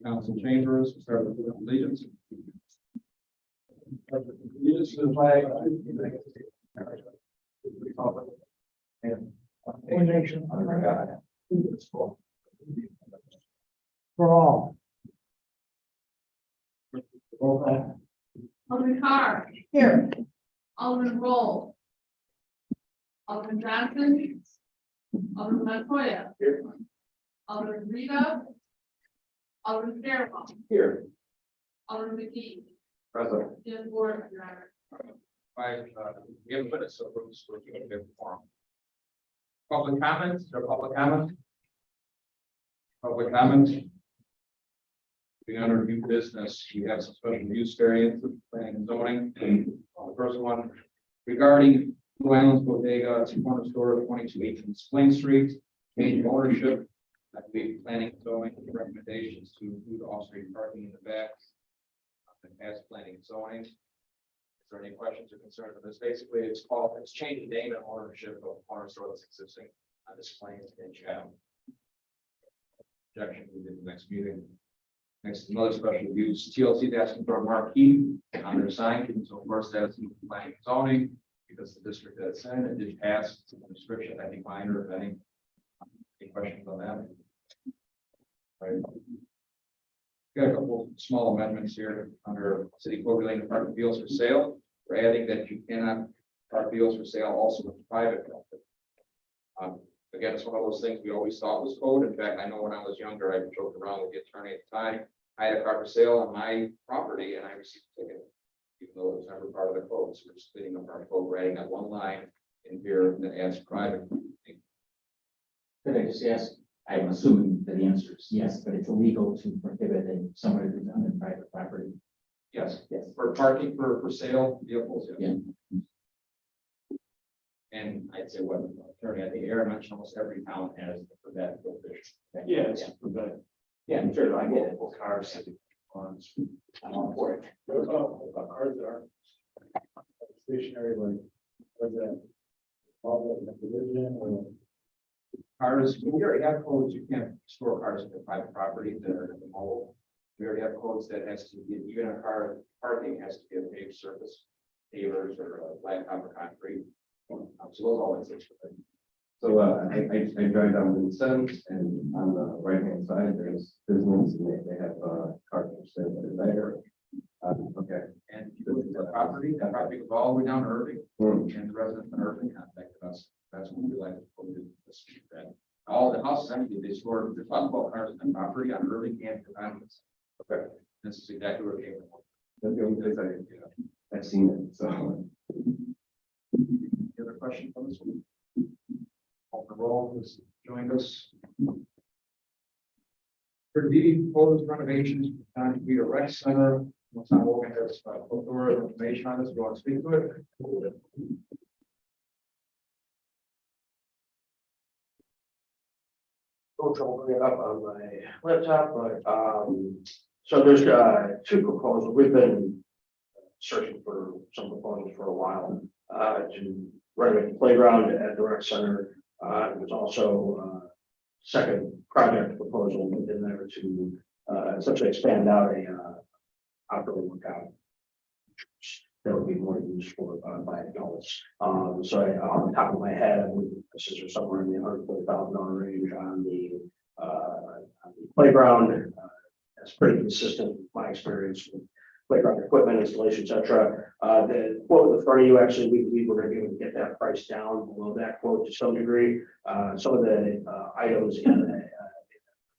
Council chambers, we start with the allegiance. Allegiance to the flag of the United States of America, to the republic, and one nation under God, indivisible. For all. Roll call. Alderman Carr. Here. Alderman Roll. Alderman Johnson. Alderman Montoya. Here. Alderman Rita. Alderman Fairwell. Here. Alderman McGee. Present. Jim Gordon, Your Honor. We have minutes, so we're going to get forum. Public comments, is there public comment? Public comment. Being under new business, we have some special use variances, planning and zoning. The first one regarding Blue Islands Bodega, it's a corner store at 2218 Spring Street, change of ownership. That will be planning and zoning recommendations to include off-street parking in the back. And as planning and zoning. Is there any questions or concerns on this? Basically, it's changing name and ownership of the corner store that's existing on this plan in Chatham. Objection, we did the next meeting. Next, another special use, TLC asking for a marquee on their sign, so of course that's in planning and zoning, because the district that's in, it did pass some restriction, I think minor, if any. Any questions on that? Right. Got a couple small amendments here under city code relating to parking deals for sale. We're adding that you cannot park deals for sale also with private property. Again, it's one of those things we always thought was code. In fact, I know when I was younger, I joked around with the attorney at the time. I had a car for sale on my property and I received a ticket, even though it was never part of the code. So we're just splitting up our code, we're adding that one line in here that adds private. Could I just ask, I'm assuming that the answer is yes, but it's illegal to prohibit somebody who's on private property. Yes, Yes. for parking for sale vehicles. Yeah. And I'd say what attorney, I think Aaron mentioned almost every town has for that prohibition. Yeah, it's for that. Yeah, I'm sure, I get it. Cars. I'm all for it. What about cars that are stationary, like, was that all the division or? Cars, we already have codes, you can't store cars in the private property that are in the mall. We already have codes that has to be, even a car parking has to be a paved surface, pavers or blacktop or concrete. So those always exist. So I drive down Vincent, and on the right hand side, there's business, and they have car for sale that are there. Okay. And if you look at that property goes all the way down to Irving, Hmm. and the residents in Irving contacted us. That's when we like to put it this that. All the houses empty, they store, there's about 12 cars on property on Irving and Convenience. Okay, this is exactly what it came from. That's the only place I've seen it, so. Any other question from this one? Alderman Roll has joined us. For the proposed renovations on the Vita Rec Center, once I'm looking at this, more information on this, you want to speak to it? No trouble bringing it up on my laptop, but, so there's, two proposals. We've been searching for some proposals for a while, to renovate the playground at the rec center. There's also, second project proposal within there to, essentially expand out a, outdoor workout. That would be more used for, by adults. On the top of my head, I believe this is somewhere in the $140,000 range on the playground. That's pretty consistent with my experience with playground equipment, installation, etc. The quote in front of you, actually, we were going to be able to get that price down below that quote to some degree. Some of the items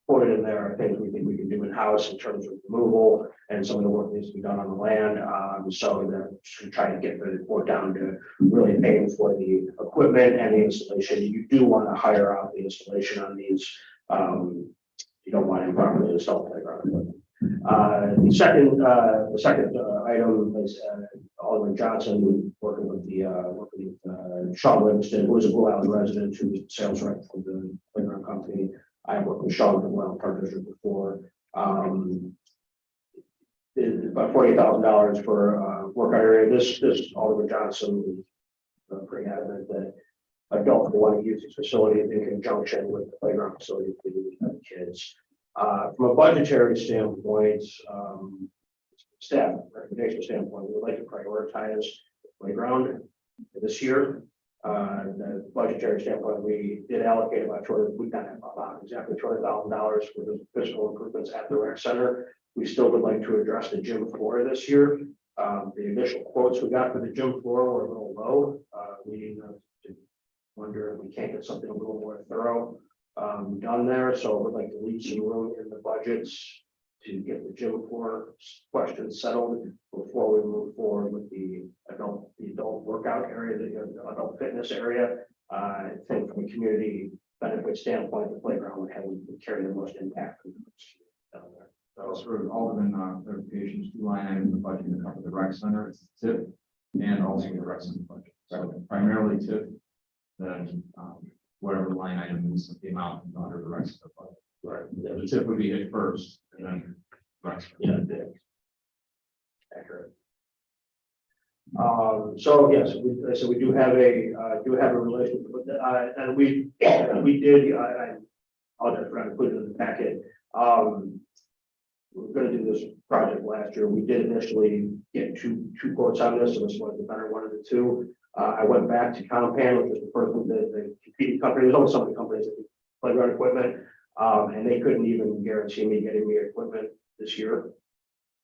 quoted in there are things we think we can do in-house in terms of removal, and some of the work needs to be done on the land. So they're trying to get the quote down to really paying for the equipment and the installation. You do want to hire out the installation on these. You don't want to improperly install playground equipment. The second item is Alderman Johnson working with Sean Livingston, who is a Blue Island resident, who was sales rep for the playground company. I have worked with Sean in the Blue Island Park District before. About $48,000 for workout area. This Alderman Johnson was pretty adamant that adults will want to use this facility in conjunction with the playground facility for the kids. From a budgetary standpoint, staff recommendation standpoint, we would like to prioritize playground this year. The budgetary standpoint, we did allocate about exactly $200,000 for the physical improvements at the rec center. We still would like to address the gym floor this year. The initial quotes we got for the gym floor were a little low. We wonder if we can't get something a little more thorough done there. So we'd like to leave some room in the budgets to get the gym floor question settled before we move forward with the adult workout area, the adult fitness area. I think from a community benefit standpoint, the playground would carry the most impact down there. So for Alderman clarifications, 2 line items in the budget to cover the rec center, it's TIP and also the rec center budget. So primarily TIP, then whatever line item is the amount under the rec center budget. Right. The TIP would be hit first and then rec center. Yeah, accurate. So yes, we do have a relationship with that, and we did. I'll just put it in the packet. We were going to do this project last year. We did initially get two quotes on this, so this was the better one of the two. I went back to Compan, which was the first one, the competing company. There's only so many companies that do playground equipment, and they couldn't even guarantee me getting me equipment this year.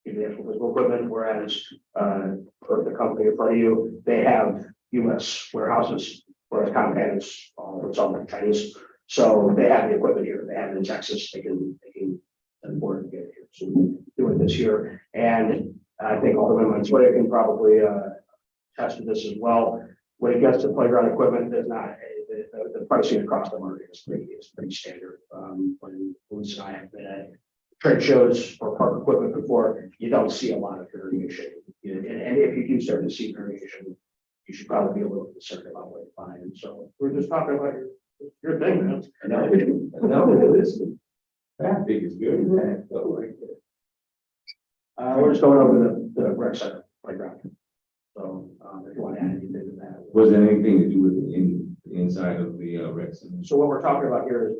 The actual physical equipment, whereas for the company in front of you, they have U.S. warehouses, whereas Compan is it's all Chinese. So they have the equipment here. They have it in Texas. They can import and get it here. So we do it this year, and I think Alderman Montoya can probably test to this as well. When it gets to playground equipment, there's not the pricing across the market is pretty standard. When Luis and I have been at trade shows for park equipment before, you don't see a lot of variation. And if you do start to see variation, you should probably be a little concerned about what you find. And so we're just talking about your thing, man. No, listen. Traffic is good. We're just going over the rec center playground. So if you want to add anything to that. Was there anything to do with the inside of the rec center? So what we're talking about here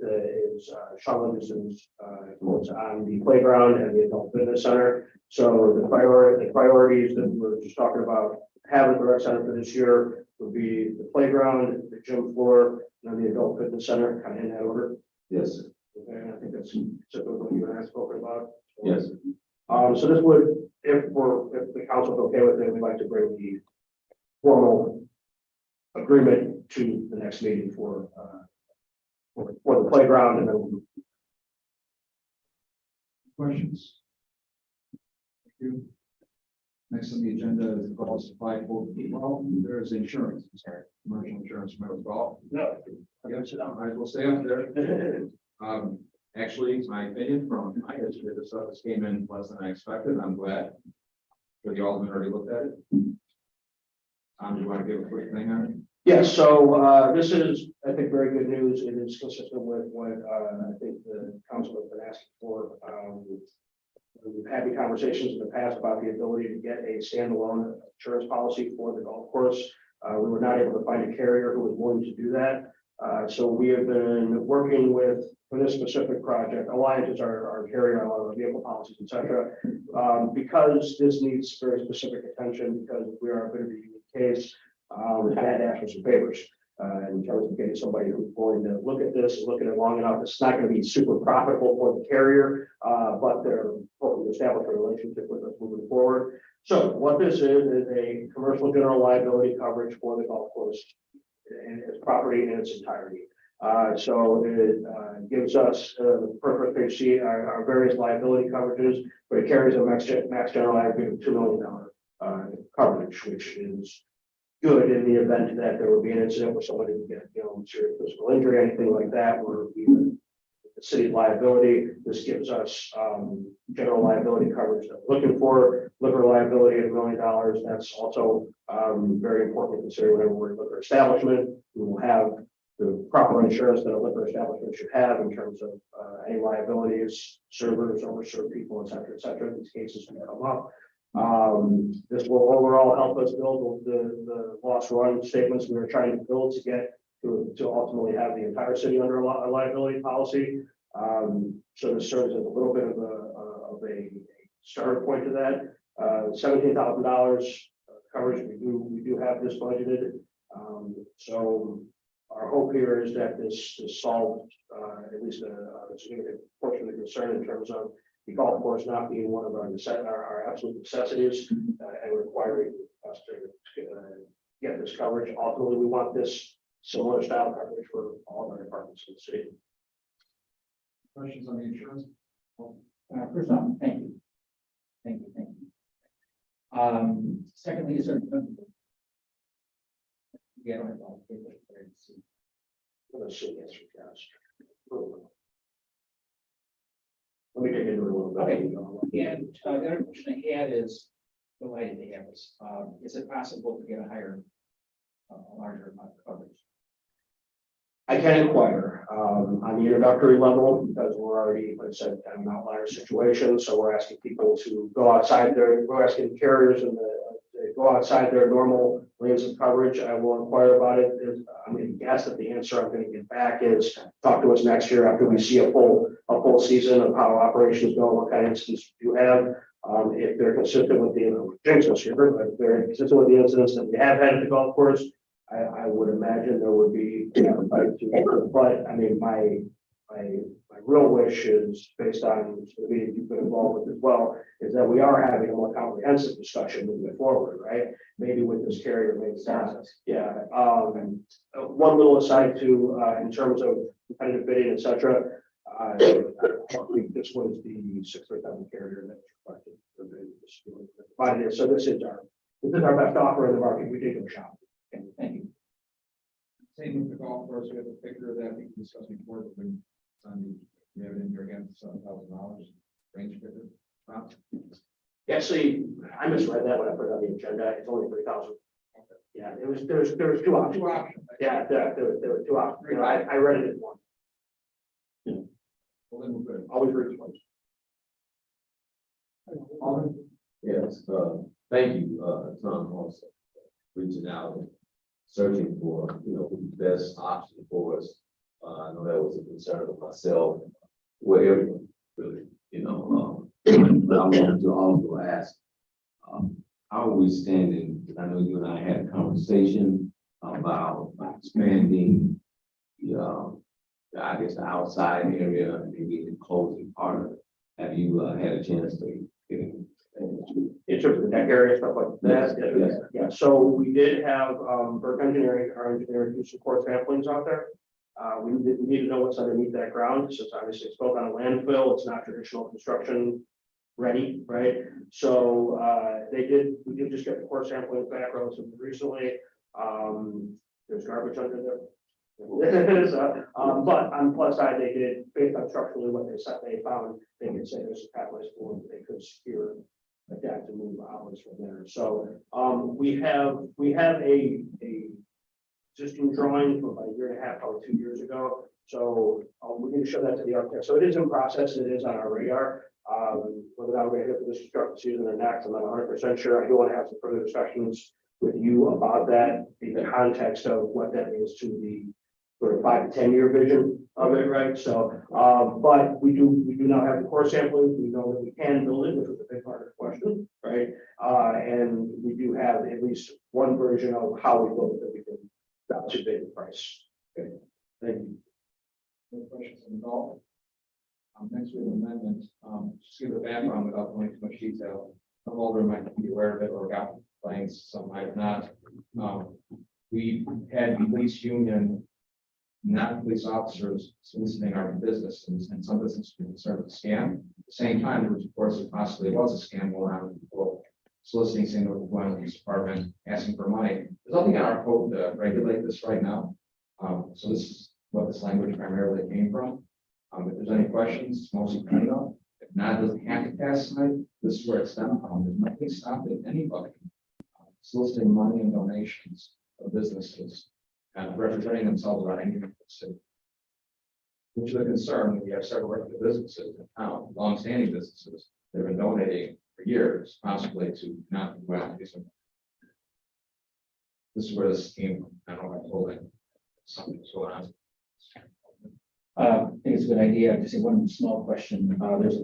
is Sean Linderson's quotes on the playground and the adult fitness center. So the priorities that we're just talking about having the rec center for this year would be the playground, the gym floor, and the adult fitness center, kind of in that order. Yes, sir. Okay, and I think that's typically what you and I have spoken about. Yes. So this would, if the council's okay with it, we'd like to bring the formal agreement to the next meeting for the playground, and then Questions? Thank you. Next on the agenda is the golf supply quote. Well, there's insurance, commercial insurance, remember golf. no. Yes, might as well stay up there. Actually, it's my opinion from my history, the stuff that came in less than I expected. I'm glad. But the Alderman already looked at it. Do you want to give a quick thing on it? Yes, so this is, I think, very good news. It is consistent with what I think the council has been asking for. We've had the conversations in the past about the ability to get a standalone insurance policy for the golf course. We were not able to find a carrier who was willing to do that. So we have been working with, for this specific project, Alliance is our carrier on all our vehicle policies, et cetera. Because this needs very specific attention, because we are a bit of a unique case, we've had to ask for some favors. In terms of getting somebody who's going to look at this, look at it long enough. It's not going to be super profitable for the carrier, but they're hoping to establish a relationship with us moving forward. So what this is a commercial general liability coverage for the golf course and its property in its entirety. So it gives us the perfect page C, our various liability coverages, but it carries a max general liability of $2 million coverage, which is good in the event that there would be an incident where somebody would get, serious physical injury, anything like that, or even the city's liability. This gives us general liability coverage that we're looking for. Liquor liability of $1 million. That's also very important to consider whenever we're a liquor establishment. We will have the proper insurance that a liquor establishment should have in terms of any liabilities, servers, overserved people, et cetera, et cetera. These cases can come up. This will overall help us build the loss run statements we were trying to build to get to ultimately have the entire city under a liability policy. So this serves as a little bit of a starter point to that. $17,000 coverage, we do have this budgeted. So our hope here is that this solves at least a significant portion of the concern in terms of the golf course not being one of our absolute necessities and requiring us to get this coverage. Ultimately, we want this similar style coverage for all of our departments in the city. Questions on the insurance? First off, thank you. Thank you, thank you. Secondly, is there? Yeah, I don't have all the paper there to see. Let's see, yes, yes. Let me dig into it a little bit. Okay. And the other question I had is, provided they have this, is it possible to get a higher, a larger amount of coverage? I can inquire on the introductory level because we're already, like I said, kind of an outlier situation. So we're asking people to go outside we're asking carriers and to go outside their normal lanes of coverage. I will inquire about it. I'm going to guess that the answer I'm going to get back is talk to us next year after we see a full season of how operations go, what kind of incidents you have. If they're consistent with the jinx here, but if they're consistent with the incidents that we have had at the golf course, I would imagine there would be, but I mean, my real wish is based on the meetings you've been involved with as well, is that we are having a more comprehensive discussion moving forward, right? Maybe with this carrier, maybe not. Yeah. One little aside too, in terms of competitive bidding, et cetera. I think this was the 6,000 carrier that was provided. So this is our best offer in the market. We did go shop. Okay, thank you. Same with the golf course, we have a figure that we discussed before, but we have it in here again, $7,000 range figure. Actually, I misread that when I put it on the agenda. It's only 3,000. Yeah, there was two options. Two options. Yeah, there were two options. You know, I read it as one. Well, then we're good. Always read it once. Yes, thank you, Tom, also reaching out and searching for, the best option for us. I know that was a concern of myself, where everyone really, but I wanted to also ask, how are we standing? Because I know you and I had a conversation about expanding I guess the outside area, maybe the closing part of it. Have you had a chance to get in? In terms of the deck area, stuff like that. Yes. Yeah, so we did have Burke Engineering, our engineer do some core samplings out there. We need to know what's underneath that ground, since obviously it's built on a landfill, it's not traditional construction ready, right? So we did just get the core sampling back relatively recently. There's garbage under there. But on the plus side, they did, based on structurally what they found, they could say there's a pathway for they could secure adapt to move hours from there. So we have a existing drawing from about a year and a half, probably 2 years ago. So we need to show that to the architect. So it is in process. It is on our radar. Whether or not we're going to hit this construction season or not, I'm not 100% sure. I do want to have some further discussions with you about that in the context of what that means to the sort of 5 to 10 year vision of it, right? So, but we do now have the core sampling. We know that we can build it, which was a big part of the question, right? And we do have at least one version of how we build it that we can drop to bid the price. Okay, thank you. Any questions on the golf? Next we have amendment, just give a background without going into much detail. Some older might be aware of it or got complaints, some might not. We had the police union, not police officers, soliciting our businesses, and some businesses were concerned with a scam. At the same time, there was, of course, it possibly was a scam going on with people soliciting, saying we're going to the police department, asking for money. There's nothing in our code to regulate this right now. So this is what this language primarily came from. If there's any questions, it's mostly clean up. If not, it doesn't have to pass tonight. This is where it's done. There's nothing stopping anybody soliciting money and donations of businesses and representing themselves around any city. Which is a concern. We have several reputable businesses in town, longstanding businesses that have been donating for years, possibly to not be well. This is where this came from. I don't know if I told it. Something's going on. I think it's a good idea. Just one small question. There's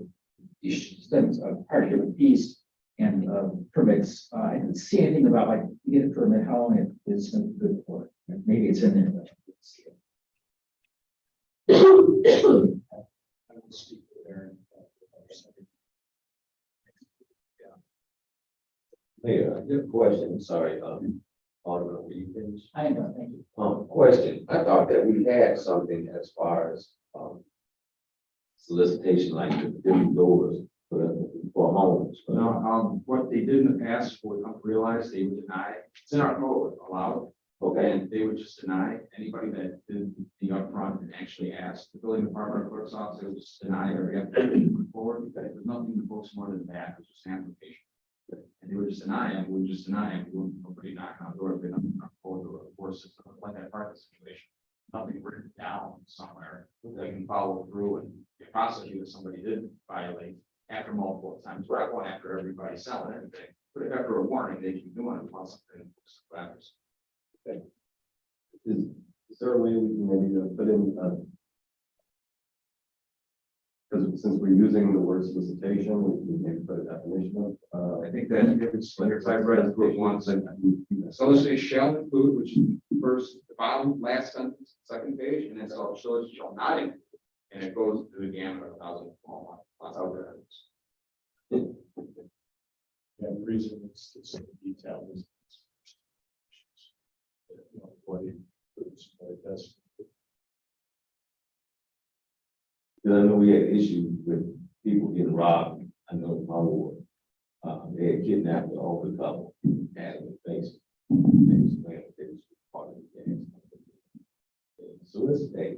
a part here with fees and permits. I didn't see anything about like you get a permit, how long it is good for. Maybe it's in there, but I didn't see it. I will speak to Aaron. Mayor, I have a question, sorry, Alderman, will you finish? I am done, thank you. Question, I thought that we had something as far as, solicitation, like the different doors for homes. but- No, what they did in the past, what we come to realize, they would deny, it's in our code, allowed. Okay, And they would just deny anybody that did the upfront and actually asked the building department or clerk's office, they would just deny every application put forward. There's nothing to focus more than that, it's just an application. And they would just deny it, we would just deny it, we wouldn't, nobody knocking on doors, they don't code or force it, like that part of the situation. Nothing written down somewhere, they can follow through and get prosecuted if somebody did violate after multiple times. We're not going after everybody selling everything, but after a warning, they keep doing it once something happens. Is there a way we can maybe put in, because since we're using the word solicitation, we can maybe put a definition of, I think that if it's, like, if I read it through once, and solicitation shall include, which is first, the bottom, last sentence, second page, and then solicitation shall not include. And it goes to the gamut of 1,000 lots out there. yeah, the reason it's so detailed is. What it does. because I know we had issues with people getting robbed, I know in my ward. They had kidnapped the older couple, and the face, part of the game. Solicitate,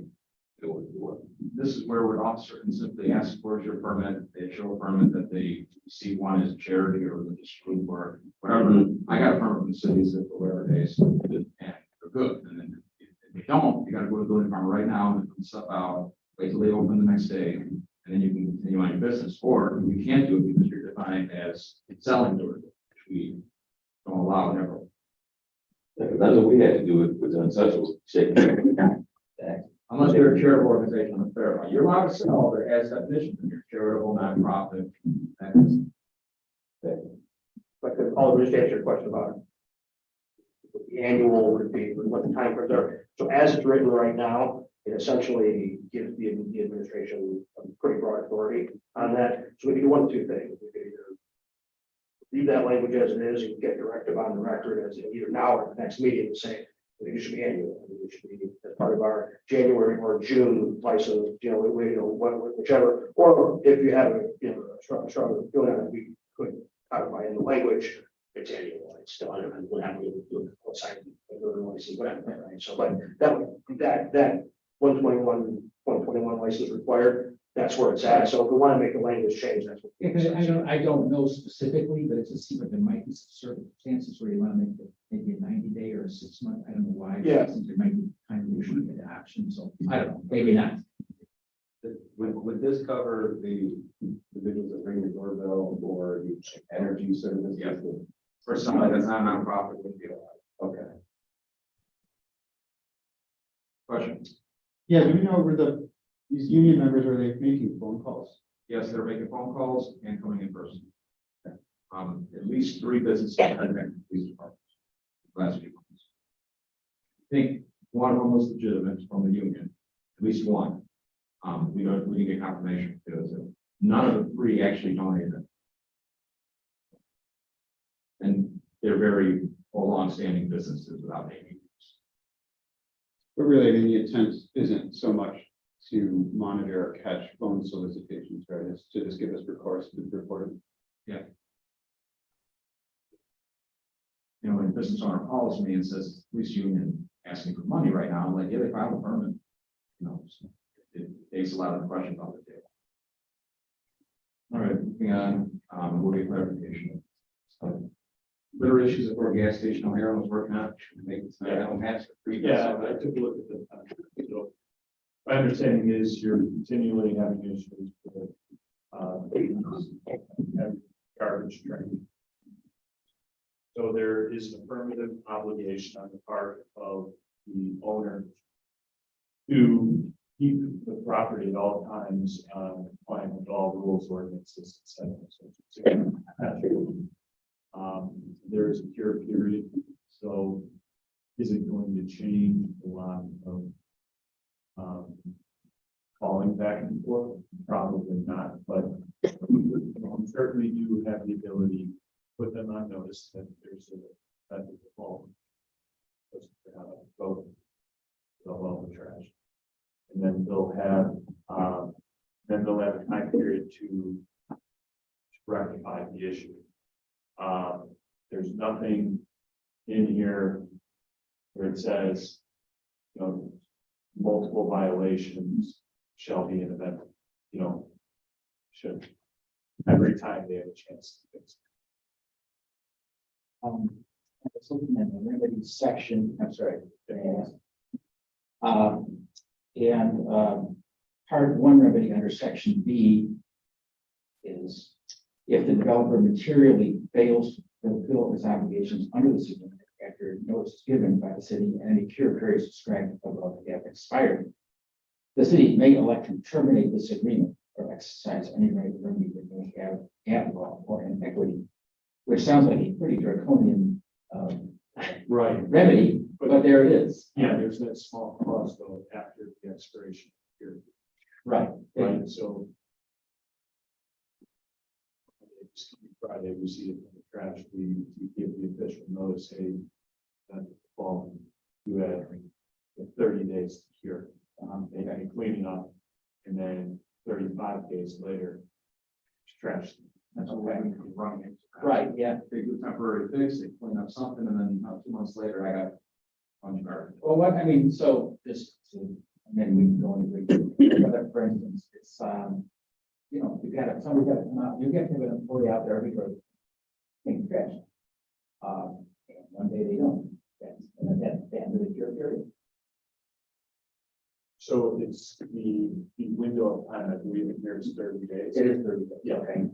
it would work. This is where an officer can simply ask, where's your permit? They show a permit that they see one as a charity or religious group or whatever. I got a permit from the city, so for whatever days, and they're good. And then if they don't, you gotta go to the building department right now and put stuff out, wait till they open the next day, and then you can continue on your business. Or you can't do it because you're defined as selling doors, which we don't allow never. Because I know we had to do it with the untouchable shake. Unless you're a charitable organization, that's fair. You're allowed to sell, but as definition, you're charitable, nonprofit. That is, But I'll just answer your question about the annual would be, what the time frames are. So as it's written right now, it essentially gives the administration a pretty broad authority on that. So we can do one of two things. We could either leave that language as it is, and get directive on the record as either now or the next meeting to say, I think it should be annual. I think it should be as part of our January or June license, whichever. Or if you have a strong feeling on it, we could codify in the language. It's annual. It's still under, and we'll have to do it outside. Whatever, right? So, but that 121 license required. That's where it's at. So if we want to make the language change, that's what. Yeah, because I don't know specifically, but it just seems like there might be some circumstances where you want to make it maybe a 90-day or a 6-month. I don't know why. Yeah. It seems there might be kind of usually an option, so I don't know, maybe not. Would this cover the individuals that ring the doorbell or the energy service? Yeah. For somebody that's not a nonprofit, would be allowed. Okay. Question? Yeah, do you know where these union members, are they making phone calls? Yes, they're making phone calls and coming in person. At least 3 businesses. I've been to police departments last few months. I think one of them was legitimate from the union, at least one. We didn't get confirmation because none of the 3 actually donated. And they're very long-standing businesses without naming. But really, the intent isn't so much to monitor or catch phone solicitations, right? It's to just give us recourse to report it. You know, when a business owner calls me and says, police union asking for money right now, I'm like, yeah, they filed a permit. You know, so it takes a lot of the questions off the table. All right, moving on, we'll get clarification. Litter issues at our gas station, O'Hara was working on, should we make it tonight? I don't have to. Yeah, I took a look at the. So my understanding is you're continually having issues with garbage train. So there is an affirmative obligation on the part of the owner to keep the property at all times, complying with all rules, ordinances, et cetera. There is a cure period, so is it going to change a lot of calling back and forth? Probably not, but we certainly do have the ability to put them on notice that there's a default. Vote. They'll load the trash. And then they'll have a time period to rectify the issue. There's nothing in here where it says, multiple violations shall be an event, should every time they have a chance to fix it. I was looking at the remedies section, I'm sorry. Part one remedy under section B is if the developer materially fails to fulfill his obligations under the certificate after notice given by the city and any cure periods described above have expired, the city may elect to terminate this agreement or exercise any right of remedy that may have at law or in equity, which sounds like a pretty draconian Right. remedy, but there it is. Yeah, there's that small clause though after the expiration period. Right. Right, so. Friday, we see it in the trash, we give the official notice, hey, well, you had 30 days to cure. They had it cleaning up, and then 35 days later, it's trash. That's what we can run into. Right, yeah. They do a temporary fix, they clean up something, and then 2 months later, I got punch card. Well, what, I mean, so just to, and then we can go into, but for instance, it's, you got somebody got to come out, you get to have an employee out there every day, taking trash. And one day they don't, and that's the end of the cure period. So it's the window of time, I believe, there's 30 days. It is 30 days. Yeah. Okay.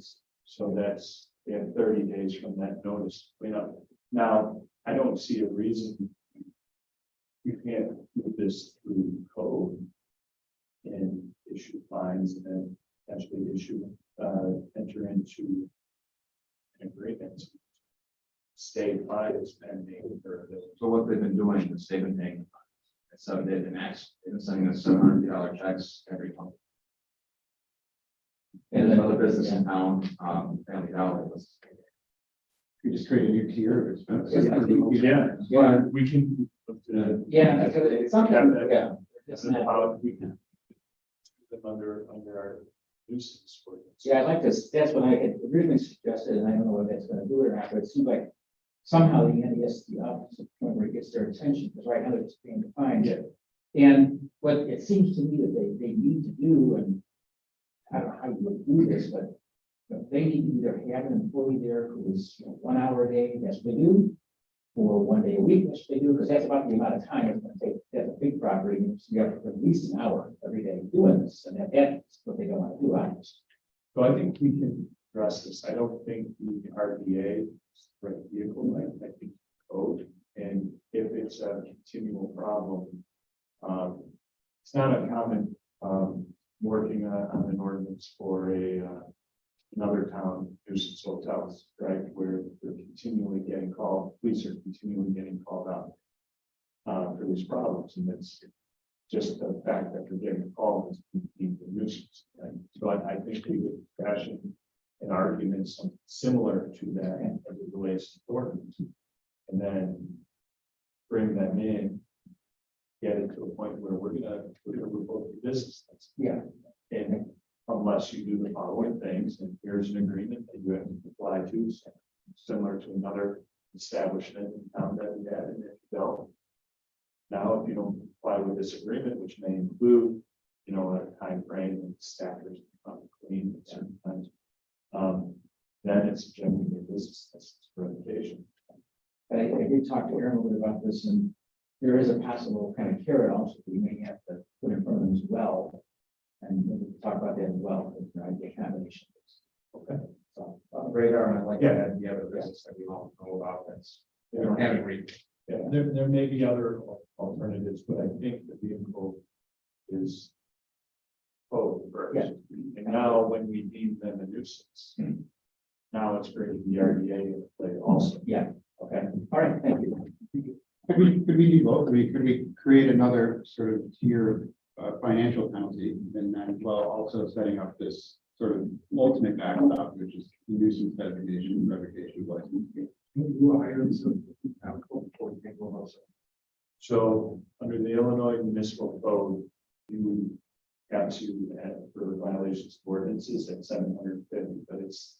So that's, they have 30 days from that notice to clean up. Now, I don't see a reason you can't do this through code and issue fines and then actually enter into an agreement. State fines pending or the. So what they've been doing is they've been paying 7 days in max, and sending us $700 checks every month. And there's another business in town, Family Dollar was. You just create a new tier of expenses. Yeah, we can. Yeah, because it's something, yeah. It's And not- how we can. Put them under our nuisance. ordinance. Yeah, I'd like to, that's what I had originally suggested, and I don't know whether that's gonna do it or not, but it seems like somehow the end gets to the opposite point where it gets their attention, because right now they're just paying the fines. Yeah. And what it seems to me that they need to do, and I don't know how you would do this, but they need to either have an employee there who is 1 hour a day, that's what they do, or 1 day a week, that's what they do, because that's about the amount of time it's gonna take. That's a big property, and so you have at least an hour every day doing this, and that's what they don't want to do, obviously. So I think we can address this. I don't think the RDA is the right vehicle, I think code. And if it's a continual problem, it's not uncommon, working on an ordinance for another town, nuisance hotels, right? Where they're continually getting called, police are continually getting called out for these problems. And it's just the fact that they're getting called is the nuisance. Right? So I think we would fashion an argument similar to that as it relates to ordinance. And then bring them in, get it to a point where we're gonna revoke the business license. Yeah. And unless you do the following things, and here's an agreement that you have to comply to, similar to another establishment in town that we had, and if you don't. Now, if you don't comply with this agreement, which may include, a time frame and staffers become clean at certain times. Then it's generally a business license for education. I did talk to Aaron a little bit about this, and there is a possible kind of carrot also we may have to put in front of them as well. And we can talk about that as well, the combination. Okay. So, Radar, and I like Yeah. that, the other business that we don't know about, that's, we don't have any. Yeah, there may be other alternatives, but I think the vehicle is code first. Yeah. And now when we deem them a nuisance, Mhm. now it's bringing the RDA into play also. Yeah, okay, all right, thank you. Could we do both? I mean, could we create another sort of tier financial penalty and then while also setting up this sort of ultimate backstop, which is nuisance designation, revocation of license? Who hired some? Also. So under the Illinois Municipal Code, you have to add for violations of ordinances at 750, but it's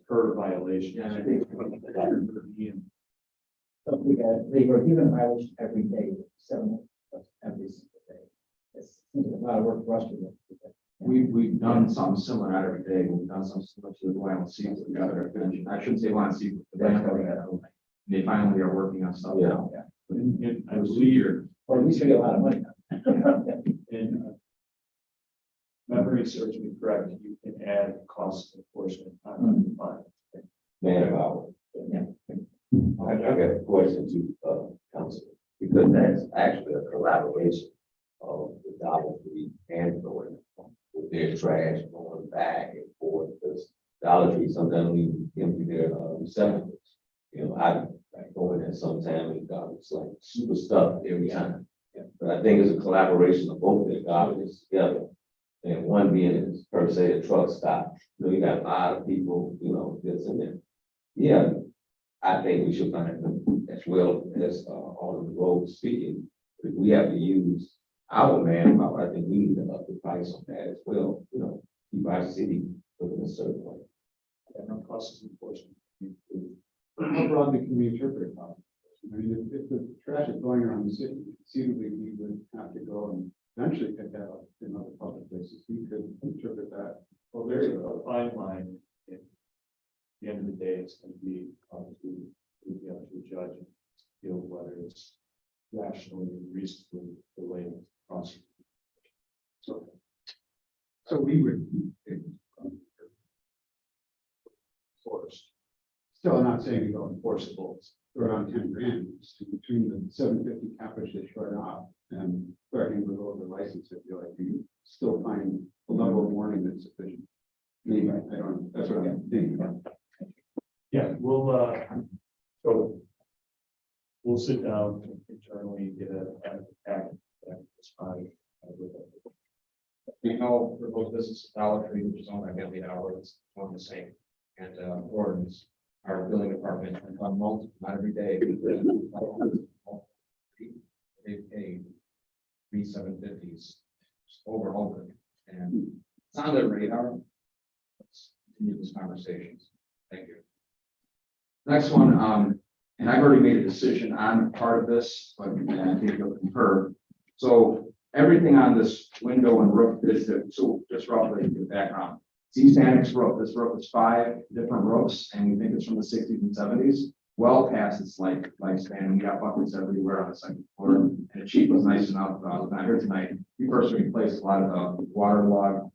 per violation. Yeah, I think- So they were given a violation every day, 7 every single day. It's a lot of work for us to do. We've done something similar, not every day, we've done something similar to the YLC together. I shouldn't say YLC, but the Land. They finally are working on stuff now. And I It was believe weird. Or at least we get a lot of money. in memory serves me correct, you can add cost of enforcement on the fine. Man hour. Yeah. I got a question to, council, because that's actually a collaboration of the Dollar Tree and Thornton with their trash going back and forth, because Dollar Tree sometimes leave empty their receptacles. You know, I go in there sometime and it's like super stuffed every time. But I think it's a collaboration of both their garbages together. And one being is per se a truck stop. You know, you got a lot of people, you know, that's in there. Yeah, I think we should find them as well as on the road speaking. If we have to use our manpower, I think we need to up the price on that as well, you know, keep our city looking a certain way. And no cost of enforcement. How broadly can we interpret it? I mean, if the trash is going around the city, conceivably we would have to go and eventually pick that up in other public places. We could interpret that. Well, there's a fine line. At the end of the day, it's going to be up to the judge and feel whether it's rationally and reasonably related to prosecute. So we would, Forced. still not saying we go enforceable, throw around 10 grand between the 750 cap which they short off and threatening to revoke the license. I feel like we still find a level of warning that's sufficient. Maybe, I don't know, that's what I'm thinking about. Yeah, so we'll sit down internally and get a packet that respond with it. We know for both businesses, Dollar Tree, which is owned by Bentley Howard, it's one the same. And Gordon's, our billing department, on multiple, not every day. They pay 750s over and over, and it's on their radar. Let's continue these conversations. Thank you. Next one, and I've already made a decision on part of this, but I think you'll concur. So everything on this window and roof is, so just roughly the background. It's East Annex roof. This roof is 5 different roofs, and we think it's from the 60s and 70s. Well past its lifespan. We got buckets everywhere on the second floor, and the chief was nice enough. Not here tonight. We first replaced a lot of waterlogged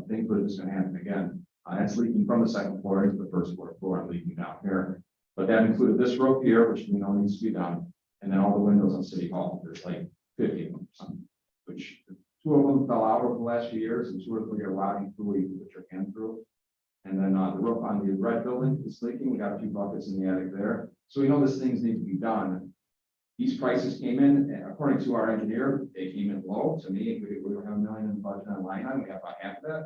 things, but it's going to happen again. It's leaking from the second floor into the first floor and leaking down here. But that included this roof here, which we know needs to be done, and then all the windows on City Hall. There's like 50 of them, some, which 2 of them fell out over the last few years, and 2 or 3 are rotting through. We put your hand through. And then the roof on the red building is leaking. We got a few buckets in the attic there. So we know this things need to be done. These prices came in, and according to our engineer, they came in low. To me, we don't have $1 million in the budget on line item. We have about half of that.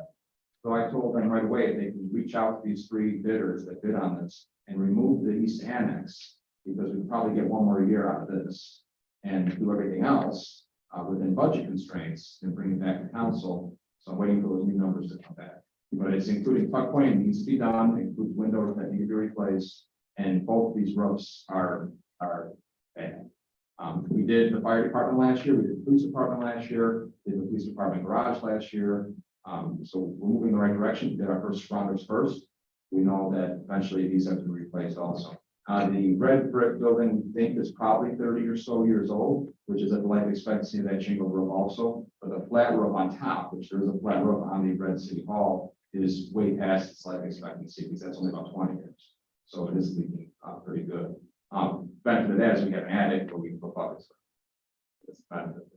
So I told them right away, they can reach out to these 3 bidders that bid on this and remove the East Annex, because we can probably get 1 more year out of this and do everything else within budget constraints and bring it back to council. So I'm waiting for those new numbers to come back. But it's including tuck pointing needs to be done, includes windows that need to be replaced, and both these roofs are bad. We did the fire department last year, we did the police department last year, did the police department garage last year. So we're moving in the right direction. We did our first responders first. We know that eventually these have to be replaced also. The red brick building, we think is probably 30 or so years old, which is at the life expectancy of that shingle roof also. But the flat roof on top, which there is a flat roof on the red City Hall, is way past its life expectancy because that's only about 20 years. So it is leaking pretty good. Benefit of that is we have an attic where we can put buckets. That's the benefit.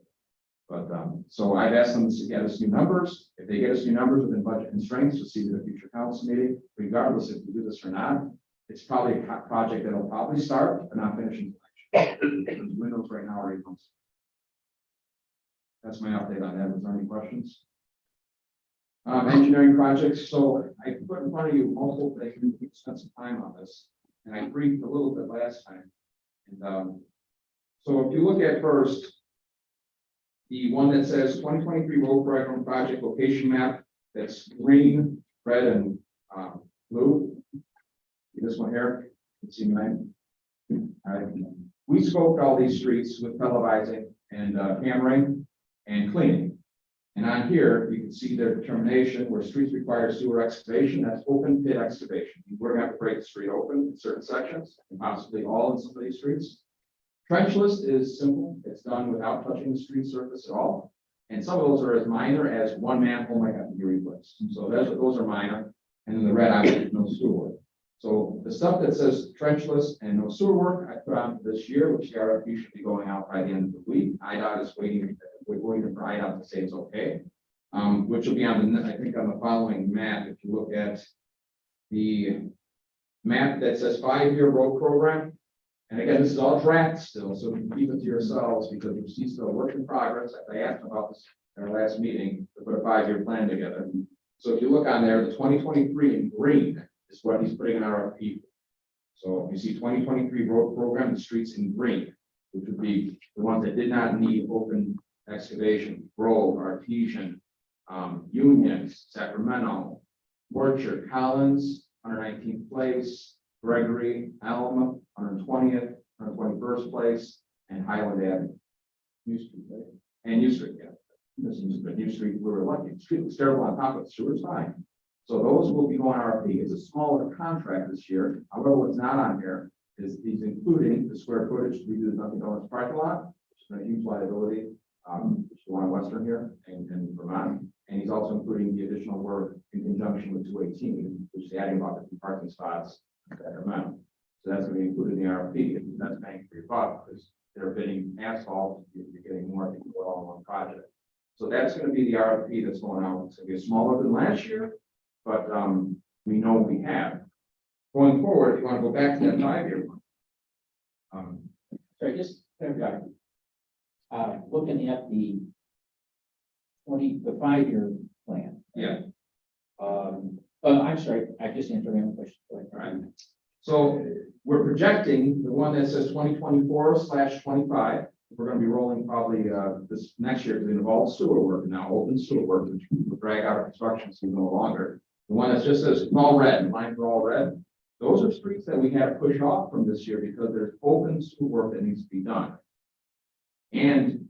But So I've asked them to get us new numbers. If they get us new numbers within budget constraints, we'll see at a future council meeting, regardless if we do this or not. It's probably a project that'll probably start, but not finish until next year. Because windows right now are 8 months. That's my update on that. Is there any questions? Engineering projects. So I put in front of you multiple things. We spent some time on this, and I briefed a little bit last time. And so if you look at first, the one that says 2023 road program project location map, that's green, red, and blue. This one here, you can see mine. All right. We scoped all these streets with televising and cammering and cleaning. And on here, you can see their determination where streets require sewer excavation, that's open pit excavation. We're gonna have to break the street open in certain sections, and possibly all in some of these streets. Trenchless is simple, it's done without touching the street surface at all. And some of those are as minor as one manhole might have to be replaced. So those are minor, and then the red obviously no sewer work. So the stuff that says trenchless and no sewer work, I put on for this year, which the RFP should be going out by the end of the week. IDOT is waiting, we're waiting for IDOT to say it's okay. Which will be on the, I think on the following map, if you look at the map that says 5-year road program. And again, this is all draft still, so keep it to yourselves because you see still work in progress. I asked about this in our last meeting to put a 5-year plan together. So if you look on there, the 2023 in green is what he's putting in RFP. So you see 2023 road program, the streets in green, which would be the ones that did not need open excavation, Grove, Artesian, Union, Sacramento, Orchard, Collins, 119th Place, Gregory, Elm, 120th, 121st Place, and Highland Avenue. New Street, right? And New Street, yeah. This is the New Street, we were lucky. The street was terrible on top of it, sewer's fine. So those will be going RFP. It's a smaller contract this year. However, what's not on here is he's including the square footage to redo the Dunkin' Donuts parking lot, which is a huge liability, which is the one in Western here and Vermont. And he's also including the additional work in conjunction with 218, which is adding about 50 parking spots at Vermont. So that's going to be included in the RFP. And that's paying for your buck because they're bidding asphalt, you're getting more people all in one project. So that's going to be the RFP that's going out. It's going to be smaller than last year, but we know we have. Going forward, if you want to go back to that 5-year one. Sorry, just looking at the 5-year plan. Yeah. I'm sorry, I just answered my own question. Go ahead. All right. So we're projecting the one that says 2024/25. We're going to be rolling probably this next year to involve sewer work now, open sewer work, which will drag out our construction so no longer. The one that just says all red, lines are all red. Those are streets that we had to push off from this year because there's open sewer work that needs to be done. And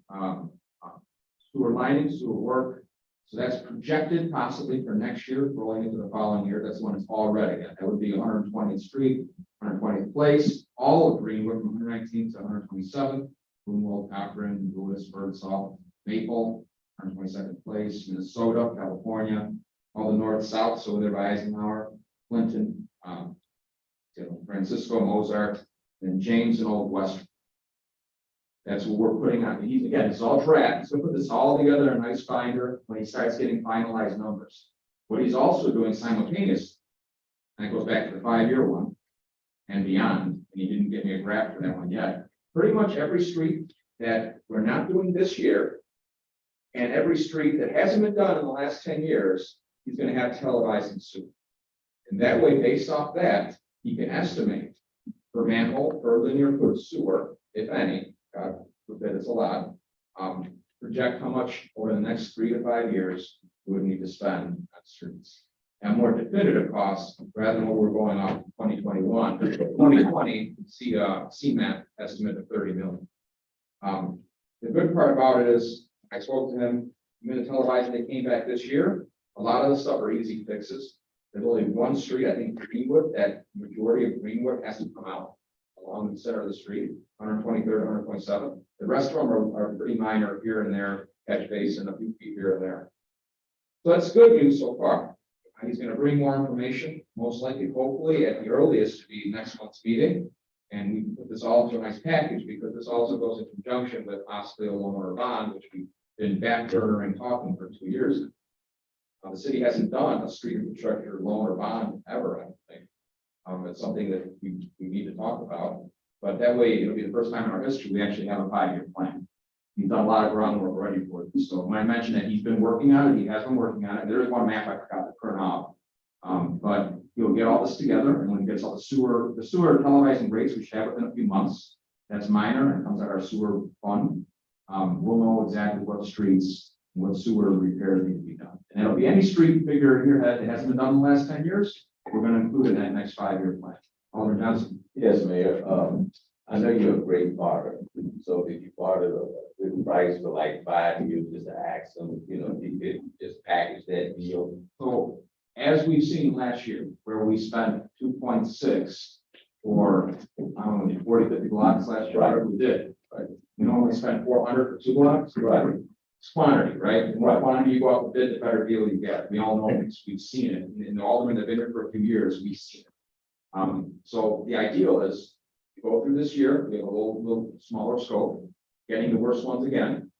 sewer lining, sewer work. So that's projected possibly for next year, rolling into the following year. That's when it's all red again. That would be 120th Street, 120th Place, all of Greenwood from 119th to 127th, Greenwald, Cochran, Lewis, Birdsall, Maple, 122nd Place, Minnesota, California, all the north, south, so they're by Eisenhower, Clinton, Francisco, Mozart, and James and Old Western. That's what we're putting on. He's again, it's all draft. He's gonna put this all together in a nice binder when he starts getting finalized numbers. What he's also doing simultaneously, and it goes back to the 5-year one and beyond, and he didn't give me a graph for that one yet. Pretty much every street that we're not doing this year, and every street that hasn't been done in the last 10 years, he's gonna have televised and sewer. And that way, based off that, he can estimate per manhole, per linear foot sewer, if any, God forbid it's a lot, project how much over the next 3 to 5 years we would need to spend on streets. And more definitive costs, rather than what we're going off 2021, 2020, CMAP estimate of 30 million. The good part about it is, I spoke to him, I'm going to televise they came back this year. A lot of the stuff are easy fixes. There's only one street, I think Greenwood, that majority of Greenwood has to come out along the center of the street, 123rd, 127th. The rest of them are pretty minor here and there, catch basin, a few feet here and there. So that's good news so far. He's going to bring more information, most likely, hopefully, at the earliest to be next month's meeting. And we can put this all into a nice package because this also goes in conjunction with possibly a loan or a bond, which we been back burnering talking for 2 years. The city hasn't done a street infrastructure loan or bond ever, I don't think. It's something that we need to talk about, but that way it'll be the first time in our history we actually have a 5-year plan. He's done a lot of groundwork already for it. So when I mentioned that he's been working on it, he has been working on it. There is one map I forgot to print off. But he'll get all this together, and when he gets all the sewer televising rates, we should have within a few months. That's minor, and it comes out of our sewer fund. We'll know exactly what streets, what sewer repairs need to be done. And it'll be any street figure in your head that hasn't been done in the last 10 years, we're gonna include in that next 5-year plan. Alderman Johnson. Yes, Mayor, I know you're a great barter, so if you barter the price for like 5 years, just to ask them, you know, if you could just package that deal. So as we've seen last year, where we spent 2.6 for, I don't know, 40, 50 blocks last year, whatever we did. Right. We normally spent 400 for 2 blocks. Right. It's quantity, right? The more quantity you go out the bid, the better deal you get. We all know this. We've seen it. And the aldermen that have been here for a few years, we've seen it. So the ideal is you go through this year, we have a little smaller scope, getting the worst ones again.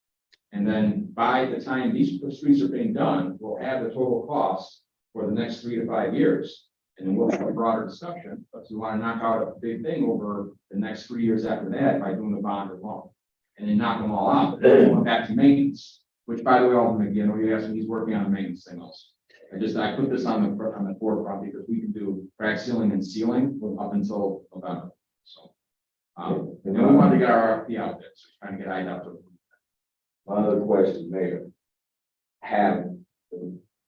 And then by the time these streets are being done, we'll have the total cost for the next 3 to 5 years. And then we'll have a broader discussion, but we want to knock out a big thing over the next 3 years after that by doing the bond or loan. And then knock them all out, then going back to maintenance, which by the way, Alderman McGee, I know you asked me, he's working on the maintenance thing also. I put this on the forefront because we can do crack sealing and sealing up until November. So, and then we want to get our RFP out there, so we're trying to get IDOT to. My other question, Mayor. Have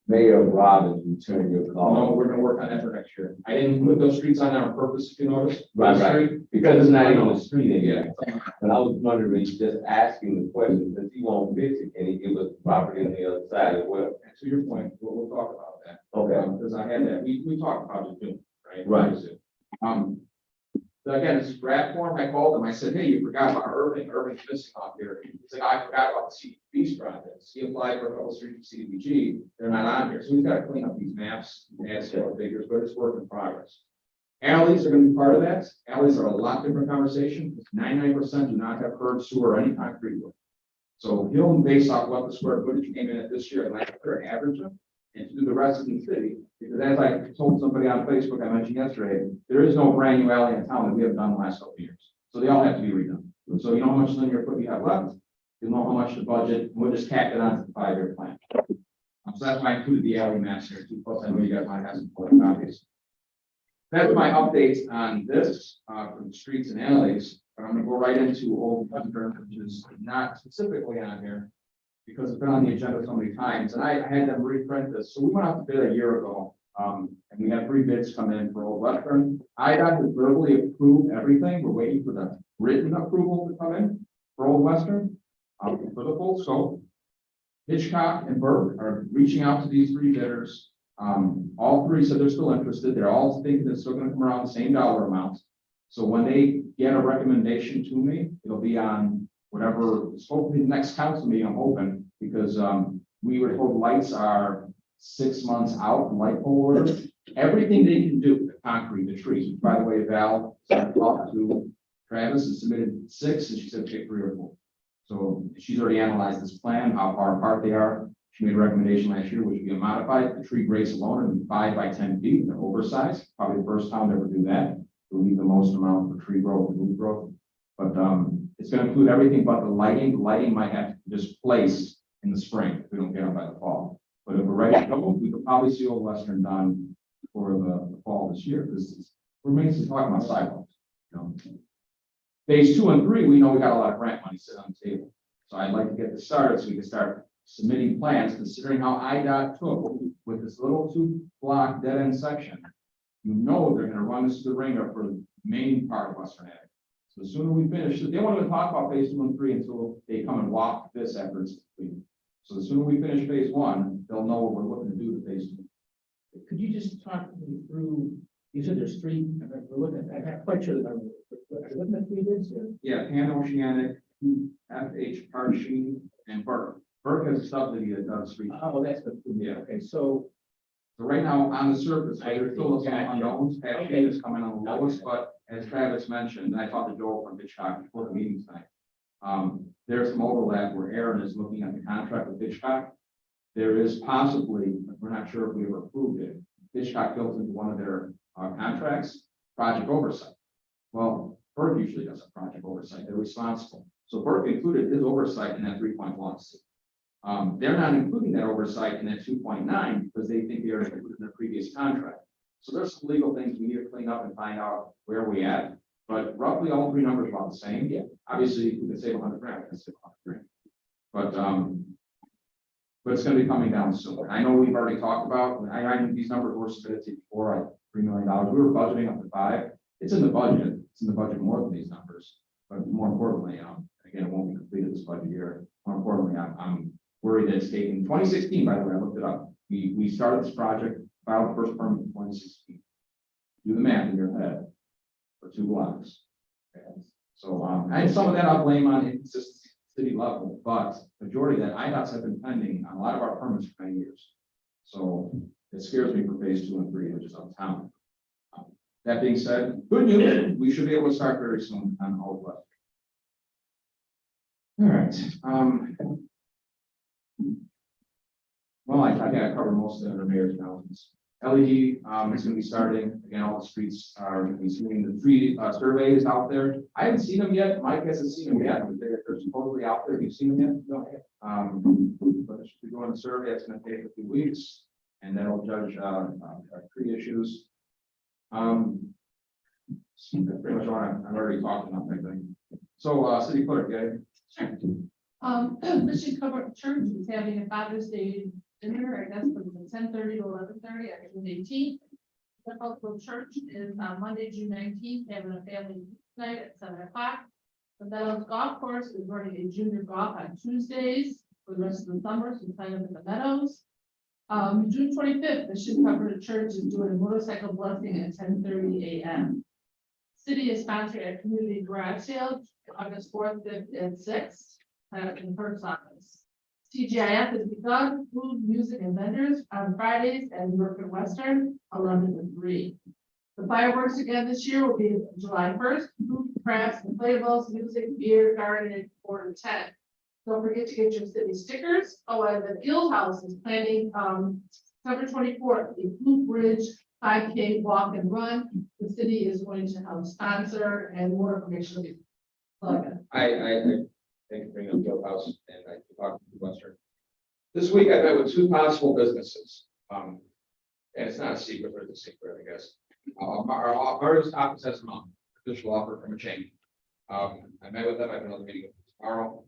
Mayor Robbins returned your No, call? we're gonna work on that for next year. I didn't put those streets on there on purpose, if you notice. Right. Because it's not even a street anymore. But I was wondering, just asking the question, since he won't fix it, can he give us property on the other side as well? And to your point, we'll talk about that. Okay. Because I had that, we talked about it too, right? Right. So again, it's draft form. I called him. I said, hey, you forgot about Irving. Irving's missing off here. He's like, I forgot about the CDBG projects. He applied for a couple streets of CDBG. They're not on here. So we've got to clean up these maps and add some more figures, but it's work in progress. Alleys are going to be part of that. Alleys are a lot different conversation. 99% do not have curb, sewer, or any concrete work. So he'll base off what the square footage came in at this year and last year, average them, and to do the rest of the city. Because as I told somebody on Facebook, I mentioned yesterday, there is no brand new alley in town that we have done the last couple of years. So they all have to be redone. So you know how much linear foot you have left, you know how much the budget, and we'll just tack it on to the 5-year plan. So that's why I included the alley maps here too. Plus, I know you guys might have some copies. That's my updates on this, for the streets and alleys. But I'm gonna go right into Old Western, which is not specifically on here, because it's been on the agenda so many times, and I had them reprint this. So we went out to bid a year ago, and we had 3 bids come in for Old Western. IDOT has verbally approved everything. We're waiting for the written approval to come in for Old Western, for the full scope. Hitchcock and Burke are reaching out to these 3 bidders. All 3 said they're still interested. They're all thinking it's still gonna come around the same dollar amount. So when they get a recommendation to me, it'll be on whatever, it's hopefully the next council meeting, I'm hoping, because we were told lights are 6 months out, light pole order. Everything they can do, the concrete, the trees, which, by the way, Val, talked to Travis and submitted 6, and she said pick 3 or 4. So she's already analyzed this plan, how far apart they are. She made a recommendation last year, which would be a modified, the tree grates alone are 5 by 10 feet, they're oversized, probably the first time they ever do that. We'll need the most amount for tree growth and root growth. But it's gonna include everything but the lighting. The lighting might have to just place in the spring if we don't get them by the fall. But if we're ready to go, we could probably see Old Western done for the fall this year, because we're mainly talking about sidewalks. You know, phase 2 and 3, we know we got a lot of grant money sitting on the table. So I'd like to get this started so we can start submitting plans, considering how IDOT took with this little 2-block dead end section. You know they're gonna run this to the ringer for the main part of Western Ave. So the sooner we finish, they won't even talk about phase 2 and 3 until they come and walk this after it's completed. So the sooner we finish phase 1, they'll know what we're looking to do to phase 2. Could you just talk me through, you said there's 3, we're looking at, I'm not quite sure that I'm looking at 3 bids here. Yeah, Pan Oceanic, FH Parsheen, and Burke. Burke has stuff that he had done street. Oh, that's the, Yeah. okay, so, So right now, on the surface, I there's still some gotcha. unknowns. Okay. Parsheen is coming on the lowest, but as Travis mentioned, and I talked to Joel from Hitchcock before the meeting tonight. There's some overlap where Aaron is looking at the contract with Hitchcock. There is possibly, we're not sure if we ever approved it, Hitchcock built into one of their contracts, project oversight. Well, Burke usually does a project oversight, they're responsible. So Burke included his oversight in that 3.1. They're not including that oversight in that 2.9 because they think they are included in their previous contract. So there's some legal things we need to clean up and find out where we at. But roughly all three numbers are about the same. Yeah. Obviously, we could save 100 grand, we could save 100 grand. But it's going to be coming down soon. I know we've already talked about, I knew these numbers were submitted to you before, $3 million. We were budgeting up to 5. It's in the budget. It's in the budget more than these numbers. But more importantly, again, it won't be completed this budget year. More importantly, I'm worried that it's taking 2016, by the way, I looked it up. We started this project, filed the first permit in 2016. Do the math in your head for 2 blocks. Okay. So, and some of that I'll blame on inconsistency at city level, but majority of that IDOTs have been pending on a lot of our permits for 10 years. So it scares me for phase 2 and 3, which is uptown. That being said, good news, we should be able to start very soon on Old West. All right. Well, I think I covered most of the mayor's announcements. LED is going to be starting again. All the streets are going to be seeing the tree surveys out there. I haven't seen them yet. Mike hasn't seen them yet. They're supposedly out there. Have you seen them yet? No. But it should be doing the survey. It's going to take a few weeks, and then we'll judge our tree issues. Pretty much what I'm already talking about, I think. So, city clerk, yeah. Mission Covenant Church is having a Father's Day dinner, I guess, from 10:30 to 11:30 on June 18th. The Cultural Church is on Monday, June 19th, having a family night at 7 o'clock. The Meadows Golf Course is running a junior golf on Tuesdays for the rest of the summer, so sign up at the Meadows. June 25th, Mission Covenant Church is doing a motorcycle blessing at 10:30 a.m. City is sponsoring a community garage sale August 4th, 5th, and 6th in Perk's office. TGIF has begun food, music, and vendors on Fridays at York and Western, 11 to 3. The fireworks again this year will be July 1st. Food, crafts, inflatables, music, beer, garden, 4 to 10. Don't forget to get your city stickers. Oh, and the Guild House is planning September 24th, the Blue Bridge 5K walk and run. The city is going to help sponsor, and more information will be plugged. Thank you for bringing up Guild House, and I talked to Western. This week I met with 2 possible businesses. And it's not a secret, but it's a secret, I guess. Our office has an official offer from a chain. I met with them. I have another meeting with them tomorrow.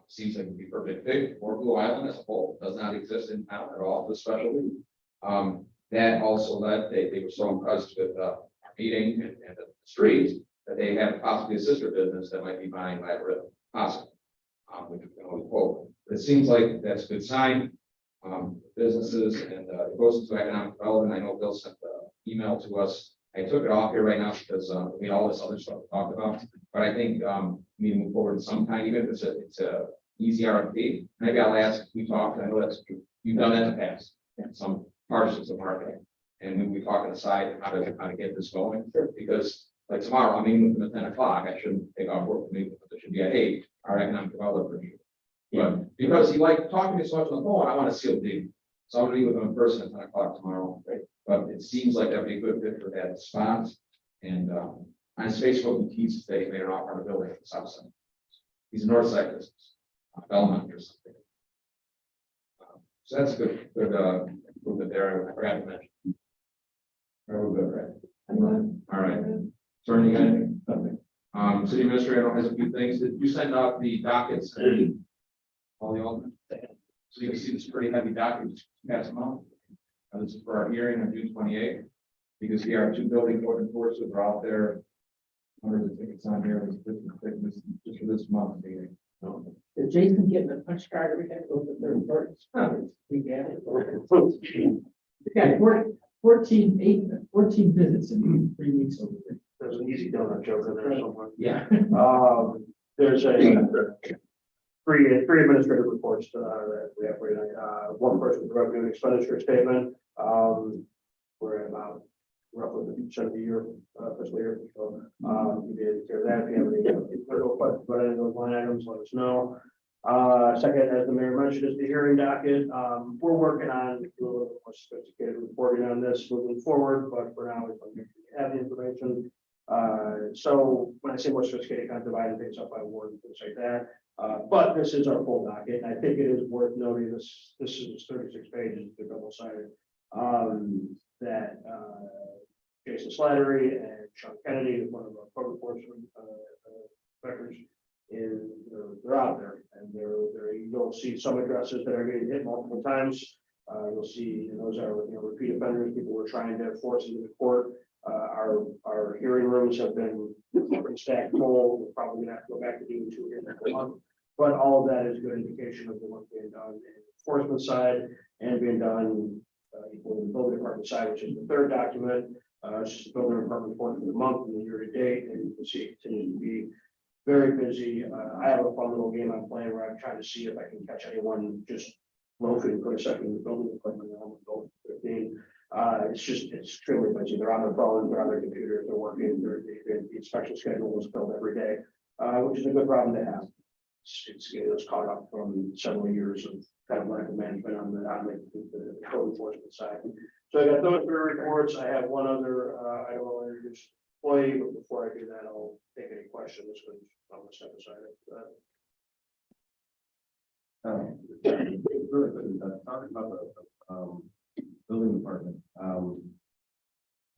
Seems like it would be perfect fit for Blue Island as a whole. Does not exist in town at all, this specialty. That also led, they were so impressed with our meeting and the streets that they have possibly a sister business that might be buying Labyrinth, possibly. Which we can only quote. But it seems like that's a good sign. Businesses and it goes into economic development. I know Bill sent the email to us. I took it off here right now because we had all this other stuff to talk about. But I think we move forward sometime, even if it's a easy RFP. Maybe I'll ask. We talked. I know that's you've done that in the past. Some parcels of marketing, and we talk on the side how to get this going. Because like tomorrow, I'm meeting with them at 10 o'clock. I shouldn't take off work with me, but it should be at 8. Our economic developer. But because he liked talking to me so much on the phone, I want to seal the deal. So I'm going to meet with him in person at 10 o'clock tomorrow. Right? But it seems like that'd be a good fit for that spot. And on his Facebook, he teases that he made an offer on a building at the south side. He's a north side business, Belmont or something. So that's a good improvement there. I forgot to mention. We're good, right? All right. So anything? Nothing. City administrator has a few things. Did you send out the dockets? All the aldermen? So you can see this pretty heavy docket, just pass them out. This is for our hearing on June 28th. Because we are 2 building code enforcers are out there. Hundreds of tickets on here, just for this month meeting. Is Jason getting a punch card every time he goes to third party? Yeah, 14 visits in 3 weeks over there. There's an easy donut joke in there somewhere. Yeah. There's three administrative reports that we have right now. One person with revenue and expenditure statement. We're at about roughly 50% of the year, fiscal year. So, we did care of that. If you have any critical questions about any of those line items, let us know. Second, as the mayor mentioned, is the hearing docket. We're working on a little bit more sophisticated reporting on this moving forward, but for now, we have the information. So when I say more sophisticated, kind of dividing things up by ward and things like that. But this is our full docket, and I think it is worth noting this is 36 pages, the double sided. That Jason Slattery and Sean Kennedy, one of our code enforcement records, they're out there, and you'll see some addresses that are getting hit multiple times. You'll see, and those are repeat offenders, people we're trying to force into the court. Our hearing rooms have been pretty stacked full. We're probably gonna have to go back to doing 2 hearings a month. But all of that is good indication of the work being done in the enforcement side and being done equally in the building department side, which is the third document. It's just the building department report for the month and the year to date, and you can see it continues to be very busy. I have a fun little game I'm playing where I'm trying to see if I can catch anyone just loafing for a second in the building department. It's extremely busy. They're on their phone, they're on their computers, they're working, the inspection schedule is filled every day, which is a good problem to have. It's caught up from several years of kind of lack of management on the code enforcement side. So I got those 3 reports. I have one other, I will introduce employee, but before I do that, I'll take any questions, because I'm gonna step aside. Really good. Talking about the building department.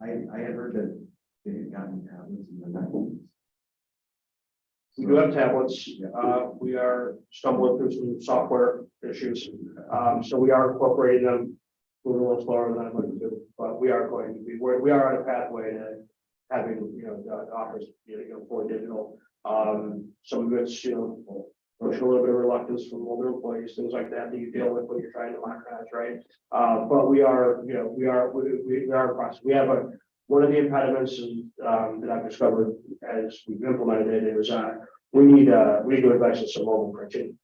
I had heard that they had gotten tablets in the 90s. We do have tablets. We are stumbling through some software issues. So we are incorporating them. Moving a little slower than I'd like to do, but we are going to be, we are on a pathway to having, the office, for digital. Some of it's, pushing a little bit of reluctance from older employees, things like that you deal with when you're trying to modernize, right? But we are, we are in process. We have one of the impediments that I've discovered as we've implemented it is we need to invest in some mobile printing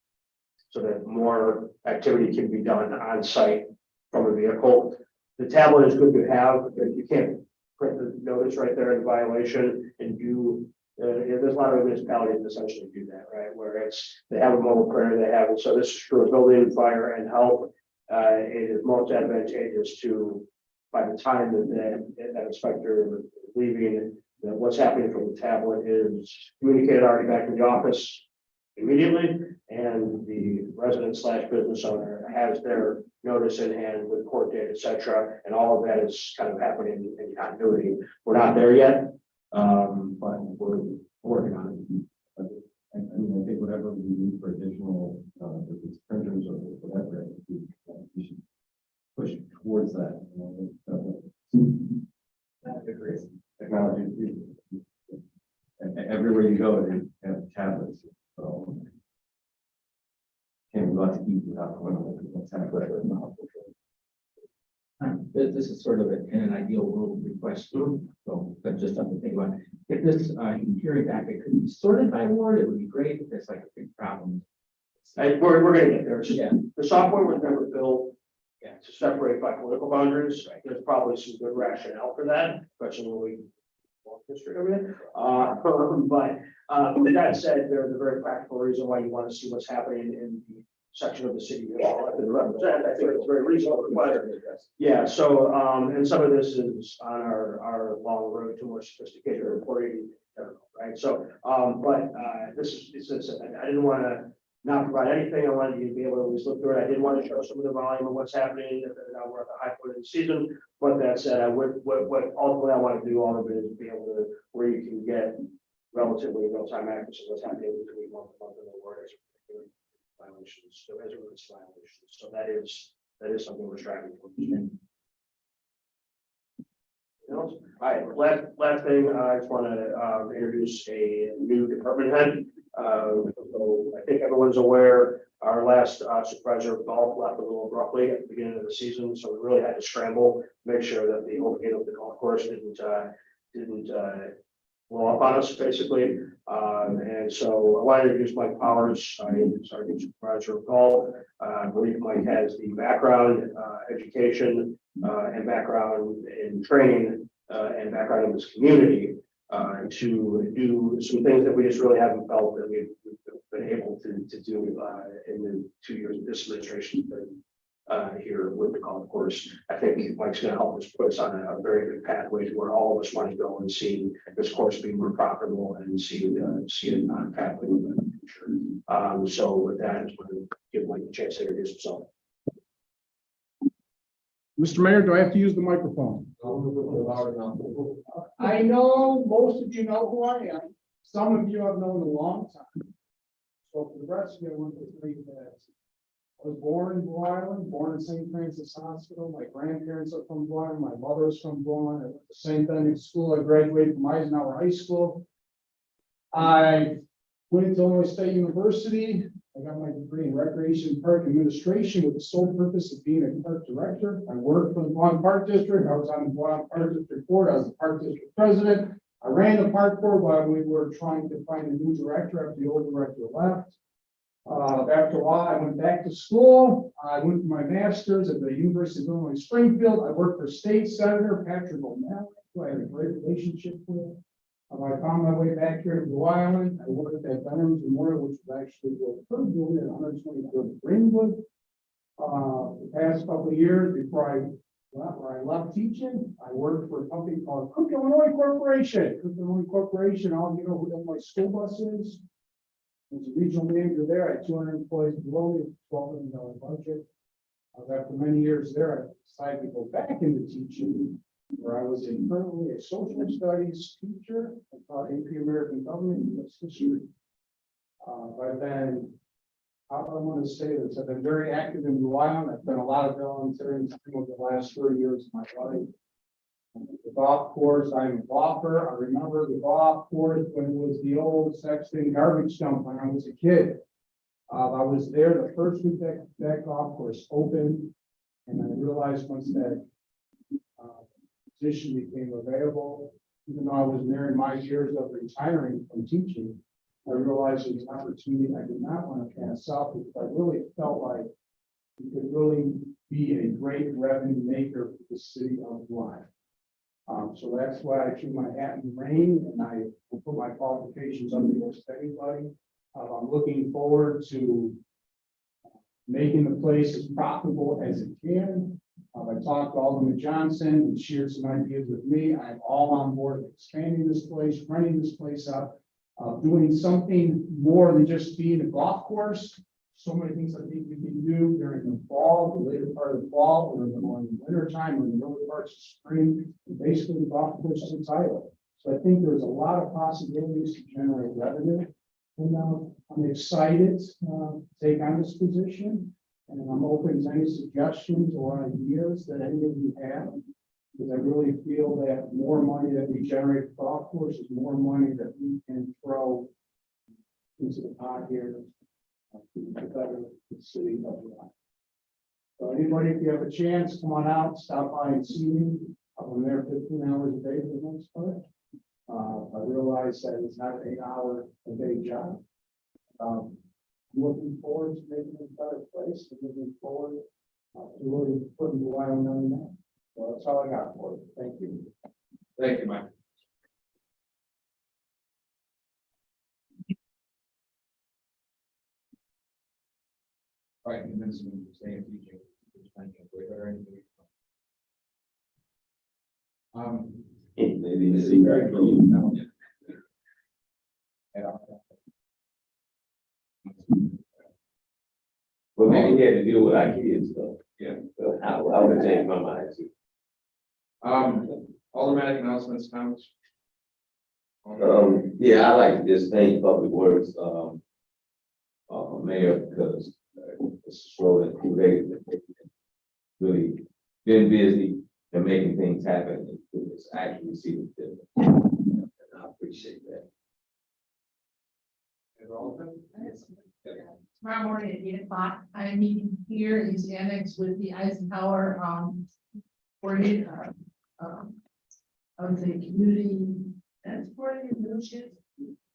so that more activity can be done on site from a vehicle. The tablet is good to have, but you can't print the notice right there in violation and do. There's a lot of municipalities that essentially do that, right? Where they have a mobile printer, they have it. So this is true of building, fire, and health. It is most advantageous to, by the time that inspector is leaving, that what's happening from the tablet is communicated already back to the office immediately, and the resident / business owner has their notice in hand with court date, etc. And all of that is kind of happening in continuity. We're not there yet. But we're working on it. I think whatever we need for additional, if it's printers or whatever, we should push towards that. Technology. Everywhere you go, they have tablets. So can't go out to eat without going to a tablet. This is sort of in an ideal world request, so, but just something to think about. If this hearing docket could be sorted by ward, it would be great if there's like a big problem. We're going to get there. Yeah. The software was never built Yeah. to separate by political boundaries. There's probably some good rationale for that, especially when we walk history over it. But with that said, there's a very practical reason why you want to see what's happening in the section of the city you all elected to represent. I think it's very reasonable. But yeah, so and some of this is on our long road to more sophisticated reporting, right? So this is I didn't want to not provide anything. I wanted you to be able to at least look through it. I did want to show some of the volume of what's happening. Now we're at the high point of the season. But that said, what ultimately I want to do all of it is be able to where you can get relatively real-time access to what's happening between month to month in the word violations. So as it relates to violations. So that is something we're striving for. All right, last thing, I just want to introduce a new department head. So I think everyone's aware our last supervisor of golf left a little abruptly at the beginning of the season, so we really had to scramble to make sure that the opening of the golf course didn't blow up on us, basically. And so I want to introduce Mike Powers, our new supervisor of golf. I believe Mike has the background, education, and background in training and background in this community, to do some things that we just really haven't felt that we've been able to do, in the 2 years of this administration. Here with the golf course, I think Mike's gonna help us put us on a very good pathway to where all of us want to go and see this course be more profitable and see it on a pathway in the future. So with that, I'm going to give Mike a chance to introduce himself. Mr. Mayor, do I have to use the microphone? I know most of you know who I am. Some of you I've known a long time. So for the rest of you, I want to tell you that I was born in Blue Island, born in St. Francis Hospital. My grandparents are from Blue Island. My mother's from Blue Island. I went to St. Benedict School. I graduated from Eisenhower High School. I went to Illinois State University. I got my degree in Recreation Park Administration with the sole purpose of being a park director. I worked for the Blue Island Park District. I was on the Blue Island Park District Board. I was the Park District President. I ran the park board while we were trying to find a new director after the old director left. After a while, I went back to school. I went for my master's at the University of Illinois Springfield. I worked for State Senator Patrick O'Malley, who I had a great relationship with. I found my way back here to Blue Island. I worked at Veterans Memorial, which was actually the third building at 123rd Greenwood. The past couple of years before I left teaching, I worked for a company called Cook Illinois Corporation. Cook Illinois Corporation, all you know who Illinois School Bus is. I was a regional manager there. I had 200 employees below me, $12 million budget. After many years there, I decided to go back into teaching, where I was currently a social studies teacher. I taught AP American Government and U.S. history. But then, I want to say this, I've been very active in Blue Island. I've done a lot of volunteering time over the last 30 years of my life. The golf course, I'm a golfer. I remember the golf course when it was the old Sexton garbage dump when I was a kid. I was there the first week that golf course opened, and I realized once that position became available, even though I was there in my years of retiring from teaching, I realized it was an opportunity I did not want to pass up because I really felt like it could really be a great revenue maker for the city of Blue Island. So that's why I threw my hat in the ring and I will put my qualifications up against anybody. I'm looking forward to making the place as profitable as it can. I talked to Alderman Johnson and shared some ideas with me. I'm all on board with expanding this place, running this place up, doing something more than just being a golf course. So many things I think we can do during the fall, the later part of the fall, or in the winter time, or in the early parts of spring. And basically, the golf course is entitled. So I think there's a lot of possibilities to generate revenue. And I'm excited to take on this position. And I'm open to any suggestions or ideas that any of you have. Because I really feel that more money that we generate for golf course is more money that we can throw into the pot here. To better the city of Blue Island. So anybody, if you have a chance, come on out, stop by and see me. I'm there 15 hours a day for the most part. I realize that it's not an 8-hour-a-day job. I'm looking forward to making it a better place and moving forward to really putting Blue Island on the map. So that's all I got for you. Thank you. Thank you, Mike. All right, convince me to stay in teaching. Maybe the secret. Well, maybe he had to deal with our kids, though. Yeah. But I would change my mind. Aldermanic announcements, comments? Yeah, I like to just thank Public Works, Mayor, because it's showing that really been busy and making things happen. It's actually seeing it. And I appreciate that. Tomorrow morning at 8 o'clock, I am meeting here in the annex with the Eisenhower, coordinator, I would say community and supporting initiatives.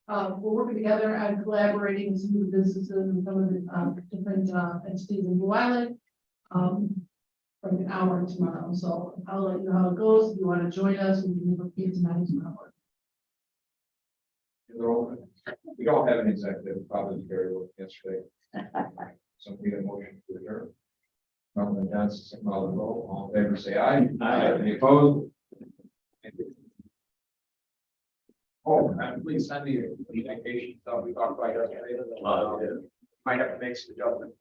We're working together and collaborating with some of the businesses and some of the different entities in Blue Island. for an hour tomorrow, so I'll let you know how it goes. If you want to join us, we can look at tonight tomorrow. We don't have an executive, probably very well yesterday. So we have a motion to adjourn. Norman Johnson, second by the roll, all in favor, say aye. Aye. Any opposed? Oh, and please send me the vacation stuff we talked about yesterday. Might have to make some adjustments.